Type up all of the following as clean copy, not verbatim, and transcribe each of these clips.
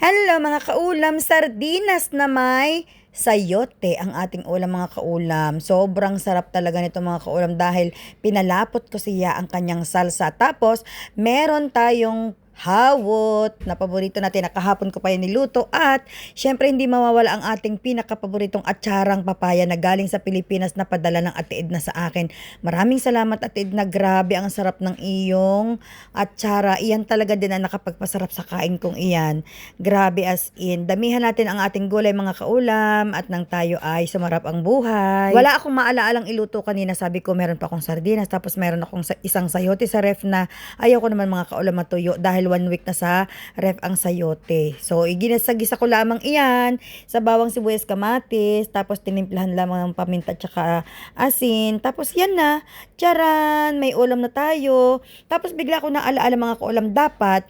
Hello mga kaulam, sardinas na may sayote ang ating ulam mga kaulam. Sobrang sarap talaga nito mga kaulam dahil pinalapot ko siya ang kanyang salsa. Tapos meron tayong hawot na paborito natin na kahapon ko pa yan niluto at syempre hindi mawawala ang ating pinakapaboritong atsarang papaya na galing sa Pilipinas na padala ng Ate Edna sa akin. Maraming salamat Ate Edna, grabe ang sarap ng iyong atsara. Iyan talaga din ang nakapagpasarap sa kain kong iyan. Grabe as in. Damihan natin ang ating gulay mga kaulam at nang tayo ay sumarap ang buhay. Wala akong maalaalang iluto kanina. Sabi ko meron pa akong sardinas tapos meron akong isang sayote sa ref na ayaw ko naman mga kaulam matuyo dahil 1 week na sa ref ang sayote. So iginasagisa ko lamang iyan sa bawang sibuyas kamatis tapos tinimplahan lamang ng paminta at saka asin. Tapos yan na. Charan! May ulam na tayo. Tapos bigla ko na alaala mga kaulam dapat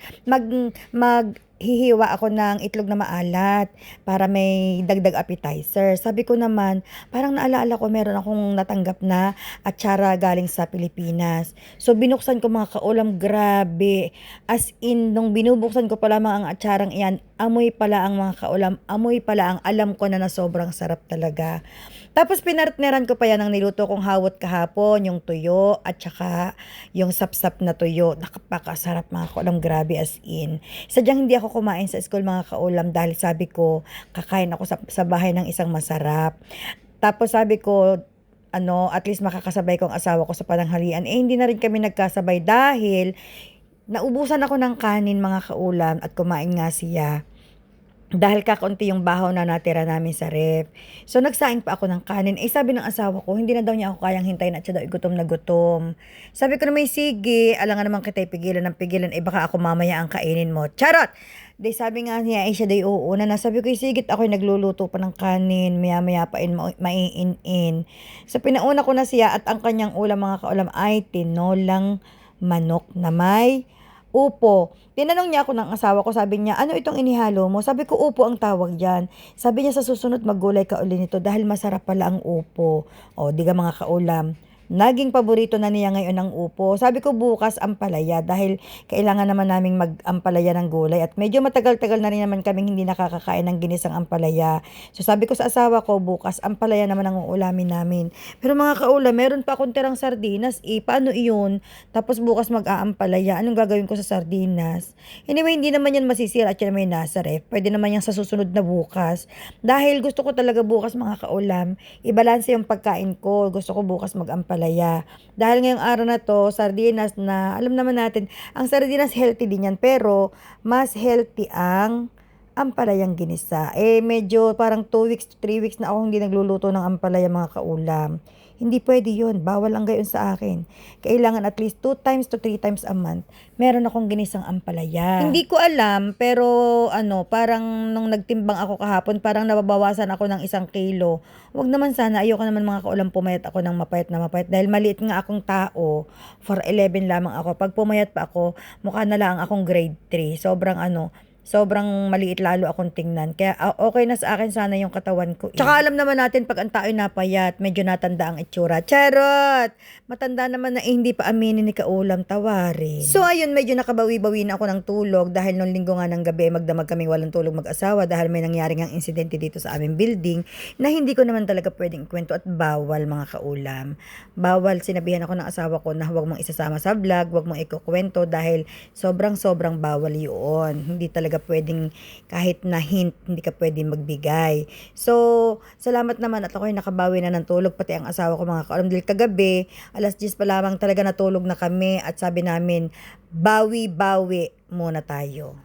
hihiwa ako ng itlog na maalat para may dagdag appetizer. Sabi ko naman, parang naalala ko meron akong natanggap na atsara galing sa Pilipinas. So binuksan ko mga kaulam, grabe. As in, nung binubuksan ko pa lamang ang atsarang iyan, amoy pala ang mga kaulam, amoy pala ang alam ko na sobrang sarap talaga. Tapos pinartneran ko pa yan ng niluto kong hawot kahapon, yung tuyo at saka yung sapsap na tuyo. Nakapakasarap mga kaulam, grabe as in. Sadyang hindi ako kumain sa school mga kaulam dahil sabi ko kakain ako sa bahay ng isang masarap. Tapos sabi ko at least makakasabay ko ang asawa ko sa pananghalian. Hindi na rin kami nagkasabay dahil naubusan ako ng kanin mga kaulam at kumain nga siya. Dahil kakaunti yung bahaw na natira namin sa ref. So nagsaing pa ako ng kanin. Sabi ng asawa ko, hindi na daw niya ako kayang hintayin at siya daw gutom na gutom. Sabi ko naman, sige, alangan naman kita pigilan ng pigilan, baka ako mamaya ang kainin mo. Charot! Di sabi nga niya, siya day uuna na. Sabi ko, sige, ako'y nagluluto pa ng kanin, maya-maya pa maiin-in. So pinauna ko na siya at ang kanyang ulam mga kaulam ay tinolang manok na may upo. Tinanong niya ako ng asawa ko, sabi niya, ano itong inihalo mo? Sabi ko, upo ang tawag dyan. Sabi niya, sa susunod maggulay ka uli nito dahil masarap pala ang upo. O, di ka mga kaulam. Naging paborito na niya ngayon ang upo. Sabi ko bukas ampalaya dahil kailangan naman naming mag-ampalaya ng gulay at medyo matagal-tagal na rin naman kaming hindi nakakakain ng ginisang ampalaya. So sabi ko sa asawa ko bukas ampalaya naman ang uulamin namin. Pero mga kaulam, meron pa akong tirang sardinas. Paano iyon? Tapos bukas mag-aampalaya. Anong gagawin ko sa sardinas? Anyway, hindi naman yan masisira at yan may nasa ref. Pwede naman yan sa susunod na bukas. Dahil gusto ko talaga bukas mga kaulam, ibalanse yung pagkain ko. Gusto ko bukas mag-ampalaya. Dahil ngayong araw na to, sardinas na, alam naman natin, ang sardinas healthy din yan, pero mas healthy ang ampalayang ginisa. Medyo parang 2 weeks to 3 weeks na ako hindi nagluluto ng ampalaya mga kaulam. Hindi pwede yun. Bawal ang gayon sa akin. Kailangan at least 2 times to 3 times a month, meron akong ginisang ampalaya. Hindi ko alam, pero parang nung nagtimbang ako kahapon, parang nababawasan ako ng 1 kilo. Wag naman sana, ayoko naman mga kaulam pumayat ako ng mapayat na mapayat. Dahil maliit nga akong tao, 4'11 lamang ako. Pag pumayat pa ako, mukha na lang akong grade 3. Sobrang maliit lalo akong tingnan. Kaya okay na sa akin sana yung katawan ko. Tsaka alam naman natin pag ang tao'y napayat, medyo natanda ang itsura. Charot! Matanda naman na hindi pa aminin ni kaulam, tawarin. So ayun, medyo nakabawi-bawi na ako ng tulog dahil nung linggo nga ng gabi magdamag kaming walang tulog mag-asawa dahil may nangyari ngang insidente dito sa aming building na hindi ko naman talaga pwedeng ikwento at bawal mga kaulam. Bawal, sinabihan ako ng asawa ko na huwag mong isasama sa vlog, huwag mong ikukwento dahil sobrang bawal yun. Hindi talaga pwedeng kahit na hint, hindi ka pwedeng magbigay. So, salamat naman at ako'y nakabawi na ng tulog, pati ang asawa ko mga kaulam. Dahil kagabi, 10:00 pa lamang talaga natulog na kami at sabi namin, bawi-bawi muna tayo.